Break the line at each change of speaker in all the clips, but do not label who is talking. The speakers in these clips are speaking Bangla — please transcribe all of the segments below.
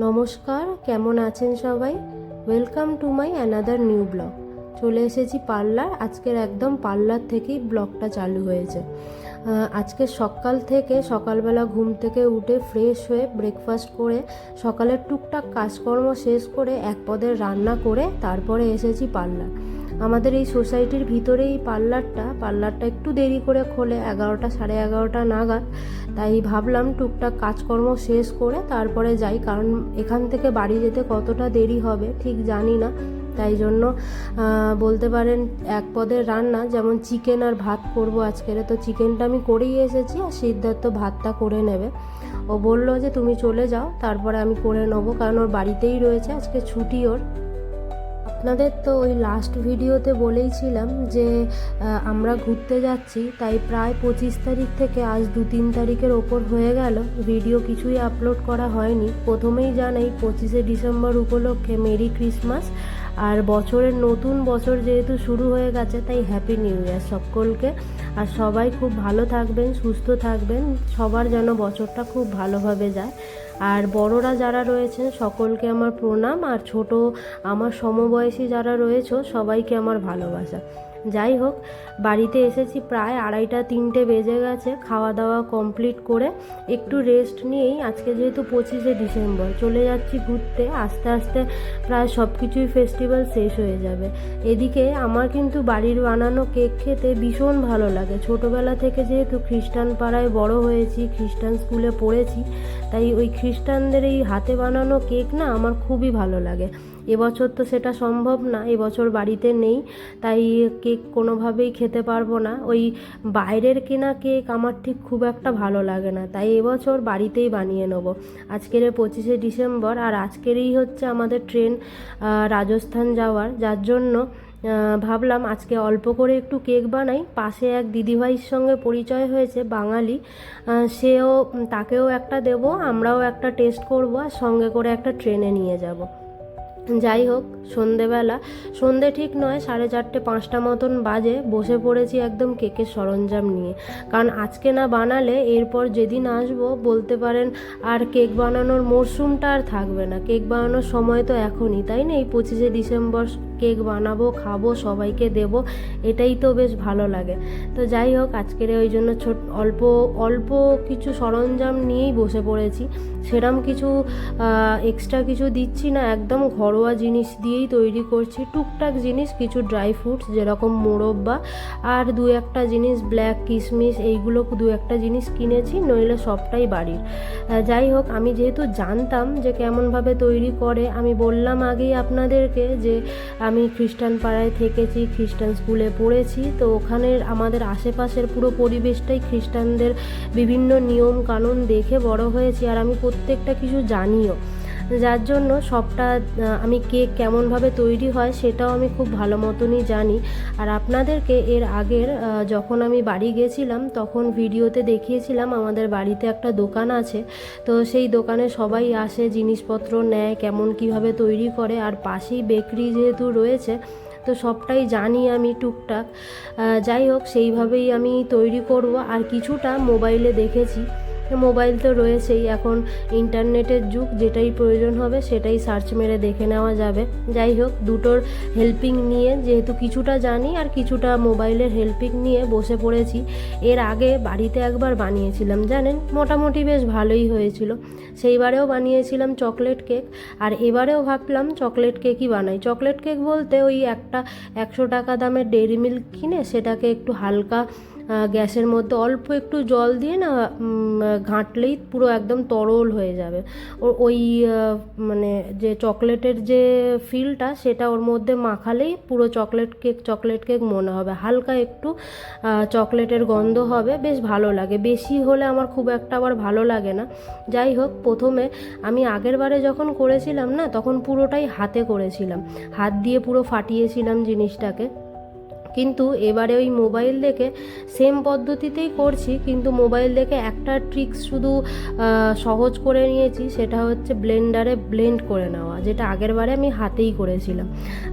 নমস্কার, কেমন আছেন সবাই? Welcome to my another new blog. চলে এসেছি পার্লার। আজকের একদম পার্লার থেকেই ব্লগটা চালু হয়েছে। আজকে সকালবেলা ঘুম থেকে উঠে ফ্রেশ হয়ে ব্রেকফাস্ট করে সকালের টুকটাক কাজকর্ম শেষ করে এক পদের রান্না করে তারপরে এসেছি পার্লার। আমাদের এই সোসাইটির ভিতরেই পার্লারটা একটু দেরি করে খোলে, 11টা 11:30 নাগাদ। তাই ভাবলাম টুকটাক কাজকর্ম শেষ করে তারপরে যাই, কারণ এখান থেকে বাড়ি যেতে কতটা দেরি হবে ঠিক জানি না। তাই জন্য বলতে পারেন এক পদের রান্না, যেমন চিকেন আর ভাত করব আজকের, তো চিকেনটা আমি করেই এসেছি আর সিদ্ধার্থ ভাতটা করে নেবে। ও বললো যে তুমি চলে যাও, তারপরে আমি করে নেবো, কারণ ওর বাড়িতেই রয়েছে, আজকে ছুটি ওর। আপনাদের তো ওই লাস্ট ভিডিওতে বলেইছিলাম যে আমরা ঘুরতে যাচ্ছি, তাই প্রায় 25 তারিখ থেকে আজ 2-3 তারিখের ওপর হয়ে গেল ভিডিও কিছুই আপলোড করা হয়নি। প্রথমেই জানাই 25শে ডিসেম্বর উপলক্ষে মেরি ক্রিসমাস, আর বছরের নতুন বছর যেহেতু শুরু হয়ে গেছে তাই হ্যাপি নিউ ইয়ার সকলকে। আর সবাই খুব ভালো থাকবেন, সুস্থ থাকবেন, সবার যেন বছরটা খুব ভালোভাবে যায়। আর বড়রা যারা রয়েছেন সকলকে আমার প্রণাম, আর ছোট আমার সমবয়সী যারা রয়েছে সবাইকে আমার ভালোবাসা। যাই হোক, বাড়িতে এসেছি প্রায় 2:30-3টে বেজে গেছে। খাওয়া দাওয়া কমপ্লিট করে একটু রেস্ট নিয়েই আজকে যেহেতু 25শে ডিসেম্বর চলে যাচ্ছি ঘুরতে। আস্তে আস্তে প্রায় সব কিছুই ফেস্টিভ্যাল শেষ হয়ে যাবে। এদিকে আমার কিন্তু বাড়ির বানানো কেক খেতে ভীষণ ভালো লাগে। ছোটোবেলা থেকে যেহেতু খ্রিস্টান পাড়ায় বড় হয়েছি, খ্রিস্টান স্কুলে পড়েছি, তাই ওই খ্রিস্টানদের এই হাতে বানানো কেক না আমার খুবই ভালো লাগে। এবছর তো সেটা সম্ভব না, এবছর বাড়িতে নেই, তাই কেক কোনোভাবেই খেতে পারবো না। ওই বাইরের কেনা কেক আমার ঠিক খুব একটা ভালো লাগে না, তাই এবছর বাড়িতেই বানিয়ে নেব। আজকের 25শে ডিসেম্বর, আর আজকেরই হচ্ছে আমাদের ট্রেন রাজস্থান যাওয়ার, যার জন্য ভাবলাম আজকে অল্প করে একটু কেক বানাই। পাশে এক দিদিভাইয়ের সঙ্গে পরিচয় হয়েছে, বাঙালি, তাকেও একটা দেব, আমরাও একটা টেস্ট করব, আর সঙ্গে করে একটা ট্রেনে নিয়ে যাব। যাই হোক, সন্ধে ঠিক নয়, 4:30-5টা মতন বাজে, বসে পড়েছি একদম কেকের সরঞ্জাম নিয়ে। কারণ আজকে না বানালে এরপর যেদিন আসবো বলতে পারেন আর কেক বানানোর মরশুমটা আর থাকবে না। কেক বানানোর সময় তো এখনই, তাই না? এই 25শে ডিসেম্বর কেক বানাবো, খাবো, সবাইকে দেব, এটাই তো বেশ ভালো লাগে। তো যাই হোক, আজকের ওই জন্য অল্প কিছু সরঞ্জাম নিয়েই বসে পড়েছি। সেরম কিছু এক্সট্রা কিছু দিচ্ছি না, একদম ঘরোয়া জিনিস দিয়েই তৈরি করছি। টুকটাক জিনিস, কিছু ড্রাই ফ্রুটস যেরকম মোরব্বা, আর 2-1টা জিনিস ব্ল্যাক কিশমিশ, এইগুলো 2-1টা জিনিস কিনেছি, নইলে সবটাই বাড়ির। যাই হোক, আমি যেহেতু জানতাম যে কেমনভাবে তৈরি করে, আমি বললাম আগেই আপনাদেরকে যে আমি খ্রিস্টান পাড়ায় থেকেছি, খ্রিস্টান স্কুলে পড়েছি, তো ওখানের আমাদের আশেপাশের পুরো পরিবেশটাই খ্রিস্টানদের বিভিন্ন নিয়ম কানুন দেখে বড় হয়েছি, আর আমি প্রত্যেকটা কিছু জানিও, যার জন্য আমি কেক কেমনভাবে তৈরি হয় সেটাও আমি খুব ভালো মতনই জানি। আর আপনাদেরকে এর আগের যখন আমি বাড়ি গেছিলাম তখন ভিডিওতে দেখিয়েছিলাম আমাদের বাড়িতে একটা দোকান আছে, তো সেই দোকানে সবাই আসে, জিনিসপত্র নেয়, কেমন কিভাবে তৈরি করে, আর পাশেই বেকারি যেহেতু রয়েছে তো সবটাই জানি আমি টুকটাক। যাই হোক, সেইভাবেই আমি তৈরি করব। আর কিছুটা মোবাইলে দেখেছি, মোবাইল তো রয়েছেই, এখন ইন্টারনেটের যুগ, যেটাই প্রয়োজন হবে সেটাই সার্চ মেরে দেখে নেওয়া যাবে। যাই হোক, দুটোর হেল্পিং নিয়ে, যেহেতু কিছুটা জানি আর কিছুটা মোবাইলের হেল্পিং নিয়ে বসে পড়েছি। এর আগে বাড়িতে একবার বানিয়েছিলাম, জানেন, মোটামুটি বেশ ভালোই হয়েছিল। সেইবারেও বানিয়েছিলাম চকলেট কেক, আর এবারেও ভাবলাম চকলেট কেকই বানাই। চকলেট কেক বলতে ওই একটা 100 টাকা দামের ডেইরি মিল্ক কিনে সেটাকে একটু হালকা গ্যাসের মধ্যে অল্প একটু জল দিয়ে না ঘাঁটলেই পুরো একদম তরল হয়ে যাবে। ওই মানে যে চকলেটের যে ফিলটা সেটা ওর মধ্যে মাখালেই পুরো চকলেট কেক মনে হবে। হালকা একটু চকলেটের গন্ধ হবে, বেশ ভালো লাগে। বেশি হলে আমার খুব একটা আবার ভালো লাগে না। যাই হোক, প্রথমে আমি আগের বারে যখন করেছিলাম না, তখন পুরোটাই হাতে করেছিলাম, হাত দিয়ে পুরো ফাটিয়েছিলাম জিনিসটাকে। কিন্তু এবারে ওই মোবাইল দেখে সেম পদ্ধতিতেই করছি, কিন্তু মোবাইল দেখে একটা ট্রিক্স শুধু সহজ করে নিয়েছি, সেটা হচ্ছে ব্লেন্ডারে ব্লেন্ড করে নেওয়া, যেটা আগের বারে আমি হাতেই করেছিলাম।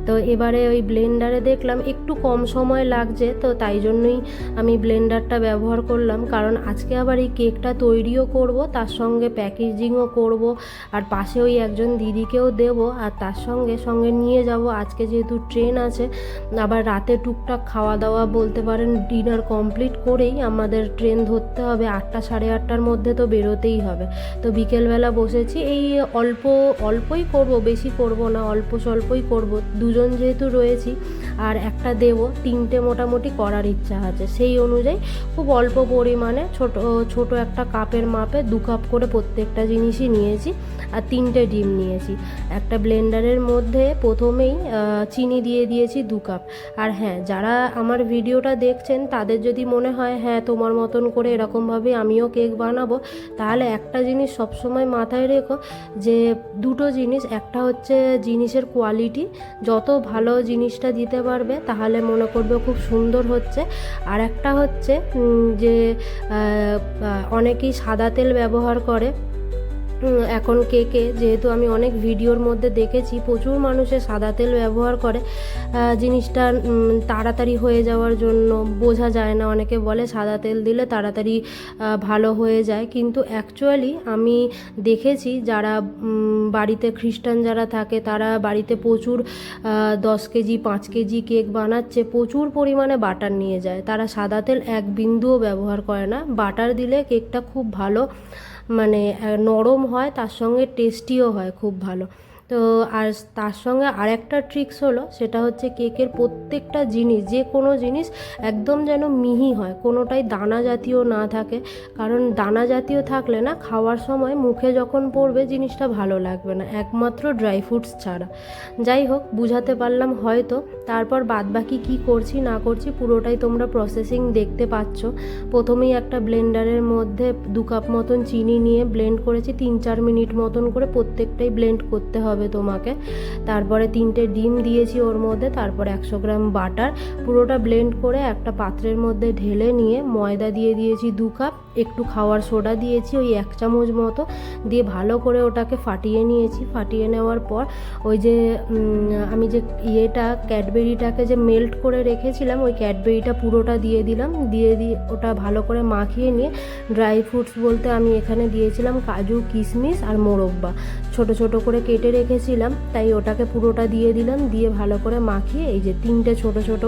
তো এবারে ওই ব্লেন্ডারে দেখলাম একটু কম সময় লাগছে, তো তাই জন্যই আমি ব্লেন্ডারটা ব্যবহার করলাম। কারণ আজকে আবার এই কেকটা তৈরিও করব, তার সঙ্গে প্যাকেজিংও করব, আর পাশে ওই একজন দিদিকেও দেব, আর তার সঙ্গে সঙ্গে নিয়ে যাব। আজকে যেহেতু ট্রেন আছে, আবার রাতে টুকটাক খাওয়া দাওয়া বলতে পারেন ডিনার কমপ্লিট করেই আমাদের ট্রেন ধরতে হবে। 8টা সাড়ে 8টার মধ্যে তো বেরোতেই হবে। তো বিকেলবেলা বসেছি, এই অল্পই করব, বেশি করব না, অল্প স্বল্পই করব। দুজন যেহেতু রয়েছি আর একটা দেব, 3টে মোটামুটি করার ইচ্ছা আছে। সেই অনুযায়ী খুব অল্প পরিমাণে ছোট একটা কাপের মাপে 2 কাপ করে প্রত্যেকটা জিনিসই নিয়েছি, আর 3টে ডিম নিয়েছি। একটা ব্লেন্ডারের মধ্যে প্রথমেই চিনি দিয়ে দিয়েছি 2 কাপ। আর হ্যাঁ, যারা আমার ভিডিওটা দেখছেন তাদের যদি মনে হয় হ্যাঁ তোমার মতন করে এরকমভাবে আমিও কেক বানাবো, তাহলে একটা জিনিস সবসময় মাথায় রেখো, যে দুটো জিনিস। একটা হচ্ছে জিনিসের কোয়ালিটি, যত ভালো জিনিসটা দিতে পারবে তাহলে মনে করবে খুব সুন্দর হচ্ছে। আর একটা হচ্ছে যে অনেকেই সাদা তেল ব্যবহার করে এখন কেকে, যেহেতু আমি অনেক ভিডিওর মধ্যে দেখেছি প্রচুর মানুষে সাদা তেল ব্যবহার করে জিনিসটা তাড়াতাড়ি হয়ে যাওয়ার জন্য। বোঝা যায় না, অনেকে বলে সাদা তেল দিলে তাড়াতাড়ি ভালো হয়ে যায়, কিন্তু অ্যাকচুয়ালি আমি দেখেছি যারা বাড়িতে খ্রিস্টান যারা থাকে তারা বাড়িতে প্রচুর 10 কেজি 5 কেজি কেক বানাচ্ছে, প্রচুর পরিমাণে বাটার নিয়ে যায়। তারা সাদা তেল এক বিন্দুও ব্যবহার করে না। বাটার দিলে কেকটা খুব ভালো, মানে নরম হয়, তার সঙ্গে টেস্টিও হয় খুব ভালো। তো আর তার সঙ্গে আরেকটা ট্রিক্স হলো, সেটা হচ্ছে কেকের প্রত্যেকটা জিনিস, যে কোনো জিনিস একদম যেন মিহি হয়, কোনোটাই দানা জাতীয় না থাকে। কারণ দানা জাতীয় থাকলে না খাওয়ার সময় মুখে যখন পড়বে জিনিসটা ভালো লাগবে না, একমাত্র ড্রাই ফ্রুটস ছাড়া। যাই হোক, বুঝাতে পারলাম হয়তো। তারপর বাদবাকি কি করছি না করছি পুরোটাই তোমরা প্রসেসিং দেখতে পাচ্ছ। প্রথমেই একটা ব্লেন্ডারের মধ্যে 2 কাপ মতন চিনি নিয়ে ব্লেন্ড করেছি, 3-4 মিনিট মতন করে প্রত্যেকটাই ব্লেন্ড করতে হবে তোমাকে। তারপরে 3টে ডিম দিয়েছি ওর মধ্যে, তারপরে 100 গ্রাম বাটার, পুরোটা ব্লেন্ড করে একটা পাত্রের মধ্যে ঢেলে নিয়ে ময়দা দিয়ে দিয়েছি 2 কাপ, একটু খাওয়ার সোডা দিয়েছি ওই 1 চামচ মতো, দিয়ে ভালো করে ওটাকে ফাটিয়ে নিয়েছি। ফাটিয়ে নেওয়ার পর ওই যে আমি যে ক্যাডবেরিটাকে যে মেল্ট করে রেখেছিলাম, ওই ক্যাডবেরিটা পুরোটা দিয়ে দিলাম। দিয়ে ওটা ভালো করে মাখিয়ে নিয়ে ড্রাই ফ্রুটস বলতে আমি এখানে দিয়েছিলাম কাজু, কিশমিশ আর মোরব্বা, ছোট ছোট করে কেটে রেখেছিলাম, তাই ওটাকে পুরোটা দিয়ে দিলাম। দিয়ে ভালো করে মাখিয়ে এই যে 3টে ছোট ছোট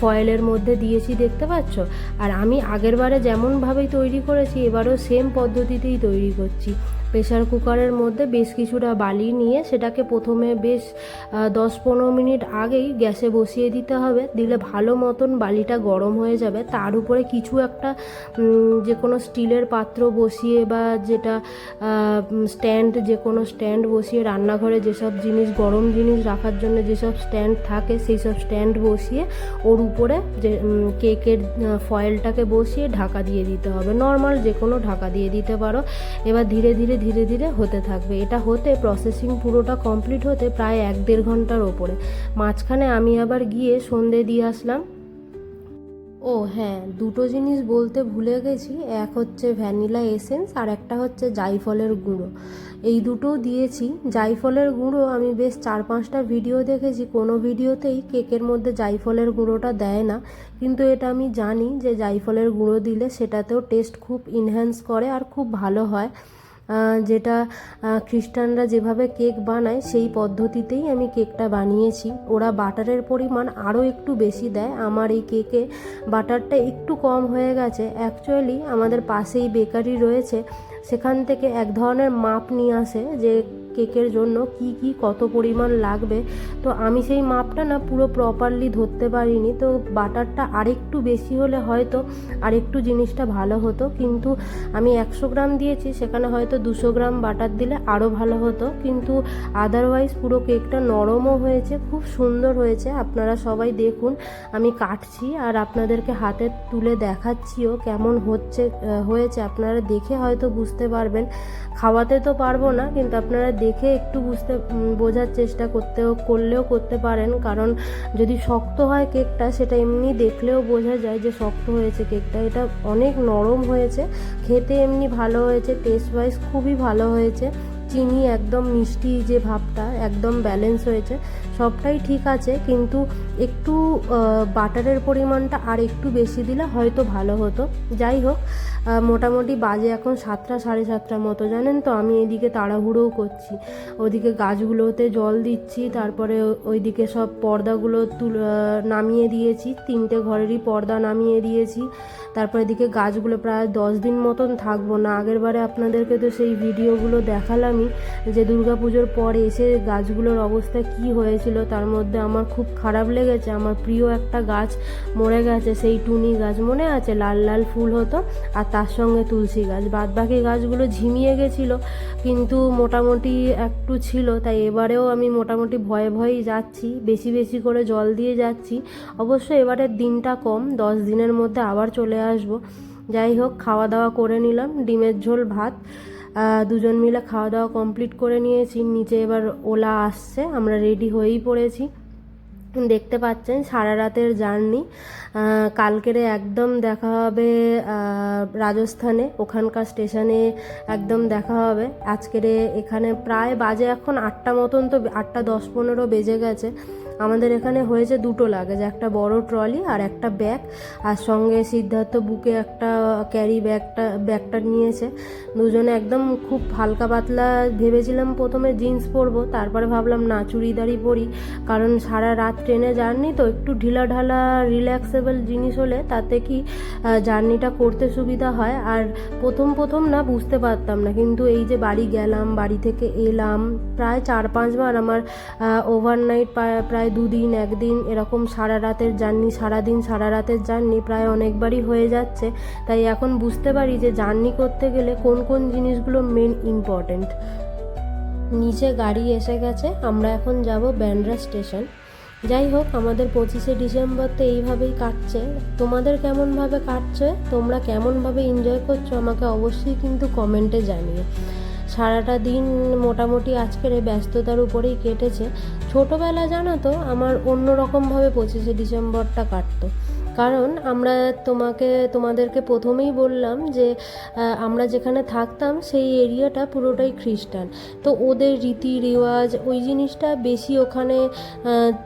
ফয়েলের মধ্যে দিয়েছি, দেখতে পাচ্ছ। আর আমি আগের বারে যেমনভাবেই তৈরি করেছি এবারও সেম পদ্ধতিতেই তৈরি করছি। প্রেসার কুকারের মধ্যে বেশ কিছুটা বালি নিয়ে সেটাকে প্রথমে বেশ 10-15 মিনিট আগেই গ্যাসে বসিয়ে দিতে হবে। দিলে ভালো মতন বালিটা গরম হয়ে যাবে। তার উপরে কিছু একটা যে কোনো স্টিলের পাত্র বসিয়ে বা যেটা স্ট্যান্ড, যে কোনো স্ট্যান্ড বসিয়ে, রান্নাঘরে যেসব জিনিস গরম জিনিস রাখার জন্য যেসব স্ট্যান্ড থাকে সেই সব স্ট্যান্ড বসিয়ে ওর উপরে যে কেকের ফয়েলটাকে বসিয়ে ঢাকা দিয়ে দিতে হবে। নর্মাল যে কোনো ঢাকা দিয়ে দিতে পারো। এবার ধীরে ধীরে ধীরে ধীরে হতে থাকবে। এটা হতে প্রসেসিং পুরোটা কমপ্লিট হতে প্রায় 1-1.5 ঘন্টার ওপরে। মাঝখানে আমি আবার গিয়ে সন্ধে দিয়ে আসলাম। ও হ্যাঁ, দুটো জিনিস বলতে ভুলে গেছি, এক হচ্ছে ভ্যানিলা এসেন্স আর একটা হচ্ছে জাইফলের গুঁড়ো। এই দুটোও দিয়েছি। জাইফলের গুঁড়ো আমি বেশ 4-5টা ভিডিও দেখেছি, কোনো ভিডিওতেই কেকের মধ্যে জাইফলের গুঁড়োটা দেয় না, কিন্তু এটা আমি জানি যে জাইফলের গুঁড়ো দিলে সেটাতেও টেস্ট খুব ইনহ্যান্স করে আর খুব ভালো হয়। যেটা খ্রিস্টানরা যেভাবে কেক বানায় সেই পদ্ধতিতেই আমি কেকটা বানিয়েছি। ওরা বাটারের পরিমাণ আরও একটু বেশি দেয়, আমার এই কেকে বাটারটা একটু কম হয়ে গেছে। অ্যাকচুয়ালি আমাদের পাশেই বেকারি রয়েছে, সেখান থেকে এক ধরনের মাপ নিয়ে আসে যে কেকের জন্য কি কত পরিমাণ লাগবে। তো আমি সেই মাপটা না পুরো প্রপারলি ধরতে পারিনি, তো বাটারটা আরেকটু বেশি হলে হয়তো আরেকটু জিনিসটা ভালো হতো, কিন্তু আমি 100 গ্রাম দিয়েছি, সেখানে হয়তো 200 গ্রাম বাটার দিলে আরও ভালো হতো। কিন্তু আদারওয়াইজ পুরো কেকটা নরমও হয়েছে, খুব সুন্দর হয়েছে। আপনারা সবাই দেখুন, আমি কাটছি আর আপনাদেরকে হাতে তুলে দেখাচ্ছিও কেমন হয়েছে। আপনারা দেখে হয়তো বুঝতে পারবেন, খাওয়াতে তো পারবো না, কিন্তু আপনারা দেখে একটু বোঝার চেষ্টা করলেও করতে পারেন, কারণ যদি শক্ত হয় কেকটা সেটা এমনি দেখলেও বোঝা যায় যে শক্ত হয়েছে কেকটা। এটা অনেক নরম হয়েছে, খেতে এমনি ভালো হয়েছে, টেস্ট ওয়াইজ খুবই ভালো হয়েছে। চিনি একদম মিষ্টি যে ভাবটা একদম ব্যালেন্স হয়েছে, সবটাই ঠিক আছে, কিন্তু একটু বাটারের পরিমাণটা আর একটু বেশি দিলে হয়তো ভালো হতো। যাই হোক, মোটামুটি বাজে এখন 7টা সাড়ে 7টার মতো, জানেন তো। আমি এদিকে তাড়াহুড়োও করছি, ওদিকে গাছগুলোতে জল দিচ্ছি, তারপরে ওইদিকে সব পর্দাগুলো নামিয়ে দিয়েছি, 3টে ঘরেরই পর্দা নামিয়ে দিয়েছি। তারপর এদিকে গাছগুলো প্রায় 10 দিন মতন থাকবো না। আগের বারে আপনাদেরকে তো সেই ভিডিওগুলো দেখালামই যে দুর্গাপুজোর পর এসে গাছগুলোর অবস্থা কি হয়েছিল। তার মধ্যে আমার খুব খারাপ লেগেছে, আমার প্রিয় একটা গাছ মরে গেছে, সেই টুনি গাছ মনে আছে, লাল লাল ফুল হতো, আর তার সঙ্গে তুলসী গাছ। বাদবাকি গাছগুলো ঝিমিয়ে গেছিলো, কিন্তু মোটামুটি একটু ছিল। তাই এবারেও আমি মোটামুটি ভয়ে ভয়েই যাচ্ছি, বেশি বেশি করে জল দিয়ে যাচ্ছি। অবশ্য এবারের দিনটা কম, 10 দিনের মধ্যে আবার চলে আসবো। যাই হোক, খাওয়া দাওয়া করে নিলাম, ডিমের ঝোল ভাত, দুজন মিলে খাওয়া দাওয়া কমপ্লিট করে নিয়েছি। নিচে এবার ওলা আসছে, আমরা রেডি হয়েই পড়েছি। দেখতে পাচ্ছেন সারা রাতের জার্নি। কালকেরে একদম দেখা হবে রাজস্থানে, ওখানকার স্টেশনে একদম দেখা হবে। আজকেরে এখানে প্রায় বাজে এখন 8টা মতন, তো 8টা 10-15 বেজে গেছে। আমাদের এখানে হয়েছে 2টো লাগেজ, একটা বড় ট্রলি আর একটা ব্যাগ, আর সঙ্গে সিদ্ধার্থ বুকে একটা ক্যারি ব্যাগটা নিয়েছে। দুজনে একদম খুব হালকা পাতলা, ভেবেছিলাম প্রথমে জিন্স পরবো, তারপরে ভাবলাম না, চুড়িদারই পরি, কারণ সারা রাত ট্রেনে জার্নি তো, একটু ঢিলা ঢালা রিল্যাক্সেবল জিনিস হলে তাতে কি জার্নিটা করতে সুবিধা হয়। আর প্রথম না বুঝতে পারতাম না, কিন্তু এই যে বাড়ি গেলাম, বাড়ি থেকে এলাম, প্রায় 4-5 বার আমার ওভারনাইট, প্রায় 2 দিন 1 দিন এরকম সারা রাতের জার্নি, সারাদিন সারা রাতের জার্নি প্রায় অনেকবারই হয়ে যাচ্ছে। তাই এখন বুঝতে পারি যে জার্নি করতে গেলে কোন কোন জিনিসগুলো মেন ইম্পর্টেন্ট। নিচে গাড়ি এসে গেছে, আমরা এখন যাব ব্যান্ড্রা স্টেশন। যাই হোক, আমাদের 25শে ডিসেম্বর তো এইভাবেই কাটছে। তোমাদের কেমনভাবে কাটছে, তোমরা কেমনভাবে এনজয় করছো, আমাকে অবশ্যই কিন্তু কমেন্টে জানিও। সারাটা দিন মোটামুটি আজকের এই ব্যস্ততার উপরেই কেটেছে। ছোটোবেলা জানো তো আমার অন্যরকমভাবে 25শে ডিসেম্বরটা কাটতো, কারণ তোমাদেরকে প্রথমেই বললাম যে আমরা যেখানে থাকতাম সেই এরিয়াটা পুরোটাই খ্রিস্টান, তো ওদের রীতি রেওয়াজ ওই জিনিসটা বেশি ওখানে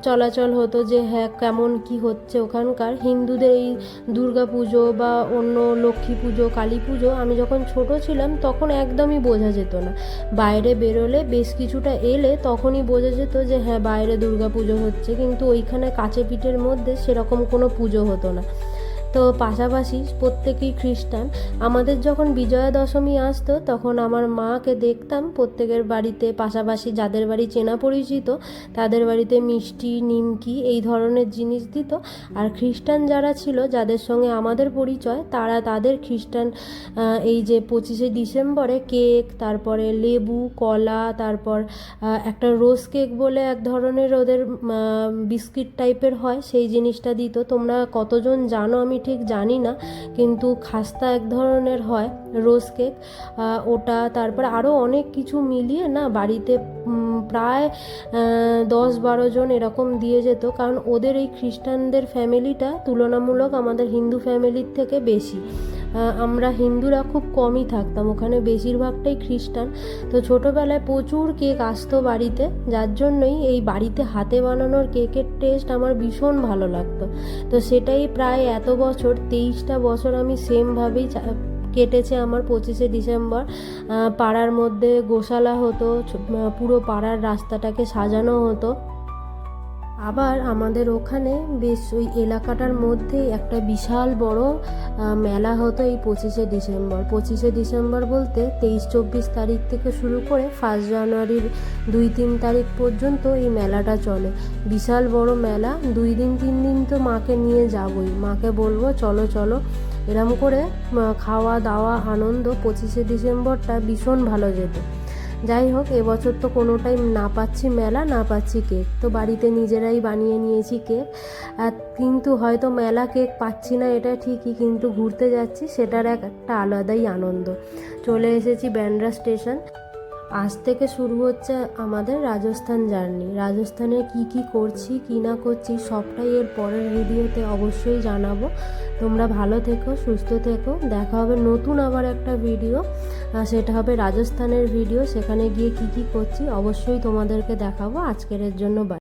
চলাচল হতো, যে হ্যাঁ কেমন কি হচ্ছে ওখানকার। হিন্দুদের এই দুর্গা পুজো বা অন্য লক্ষ্মী পুজো, কালী পুজো, আমি যখন ছোট ছিলাম তখন একদমই বোঝা যেত না। বাইরে বেরোলে বেশ কিছুটা এলে তখনই বোঝা যেত যে হ্যাঁ বাইরে দুর্গা পুজো হচ্ছে, কিন্তু ওইখানে কাছে পিঠের মধ্যে সেরকম কোনো পুজো হতো না। তো পাশাপাশি প্রত্যেকেই খ্রিস্টান। আমাদের যখন বিজয়া দশমী আসতো তখন আমার মাকে দেখতাম প্রত্যেকের বাড়িতে, পাশাপাশি যাদের বাড়ি চেনা পরিচিত তাদের বাড়িতে মিষ্টি, নিমকি এই ধরনের জিনিস দিত। আর খ্রিস্টান যারা ছিল, যাদের সঙ্গে আমাদের পরিচয়, তারা তাদের খ্রিস্টান এই যে 25শে ডিসেম্বরে কেক, তারপরে লেবু, কলা, তারপর একটা রোজ কেক বলে এক ধরনের ওদের বিস্কিট টাইপের হয়, সেই জিনিসটা দিত। তোমরা কতজন জানো আমি ঠিক জানি না, কিন্তু খাস্তা এক ধরনের হয় রোজ কেক, ওটা, তারপরে আরও অনেক কিছু মিলিয়ে না বাড়িতে প্রায় 10-12 জন এরকম দিয়ে যেত। কারণ ওদের এই খ্রিস্টানদের ফ্যামিলিটা তুলনামূলক আমাদের হিন্দু ফ্যামিলির থেকে বেশি। আমরা হিন্দুরা খুব কমই থাকতাম ওখানে, বেশিরভাগটাই খ্রিস্টান। তো ছোটোবেলায় প্রচুর কেক আসতো বাড়িতে, যার জন্যই এই বাড়িতে হাতে বানানোর কেকের টেস্ট আমার ভীষণ ভালো লাগতো। তো সেটাই প্রায় এত বছর, 23টা বছর আমি সেমভাবেই কেটেছে আমার 25শে ডিসেম্বর। পাড়ার মধ্যে গোশালা হতো, পুরো পাড়ার রাস্তাটাকে সাজানো হতো। আবার আমাদের ওখানে বেশ ওই এলাকাটার মধ্যেই একটা বিশাল বড় মেলা হতো এই 25শে ডিসেম্বর বলতে 23-24 তারিখ থেকে শুরু করে 1 জানুয়ারির 2-3 তারিখ পর্যন্ত এই মেলাটা চলে। বিশাল বড় মেলা, 2 দিন 3 দিন তো মাকে নিয়ে যাবই, মাকে বলবো চলো চলো, এরম করে খাওয়া দাওয়া আনন্দ 25শে ডিসেম্বরটা ভীষণ ভালো যেত। যাই হোক, এবছর তো কোনোটাই না পাচ্ছি মেলা, না পাচ্ছি কেক, তো বাড়িতে নিজেরাই বানিয়ে নিয়েছি কেক। কিন্তু হয়তো মেলা কেক পাচ্ছি না এটা ঠিকই, কিন্তু ঘুরতে যাচ্ছি সেটার একটা আলাদাই আনন্দ। চলে এসেছি ব্যান্ড্রা স্টেশন। আজ থেকে শুরু হচ্ছে আমাদের রাজস্থান জার্নি। রাজস্থানে কি কি করছি কি না করছি সবটাই এর পরের ভিডিওতে অবশ্যই জানাবো। তোমরা ভালো থেকো, সুস্থ থেকো। দেখা হবে নতুন আবার একটা ভিডিও, সেটা হবে রাজস্থানের ভিডিও। সেখানে গিয়ে কি কি করছি অবশ্যই তোমাদেরকে দেখাবো। আজকের এর জন্য বাই।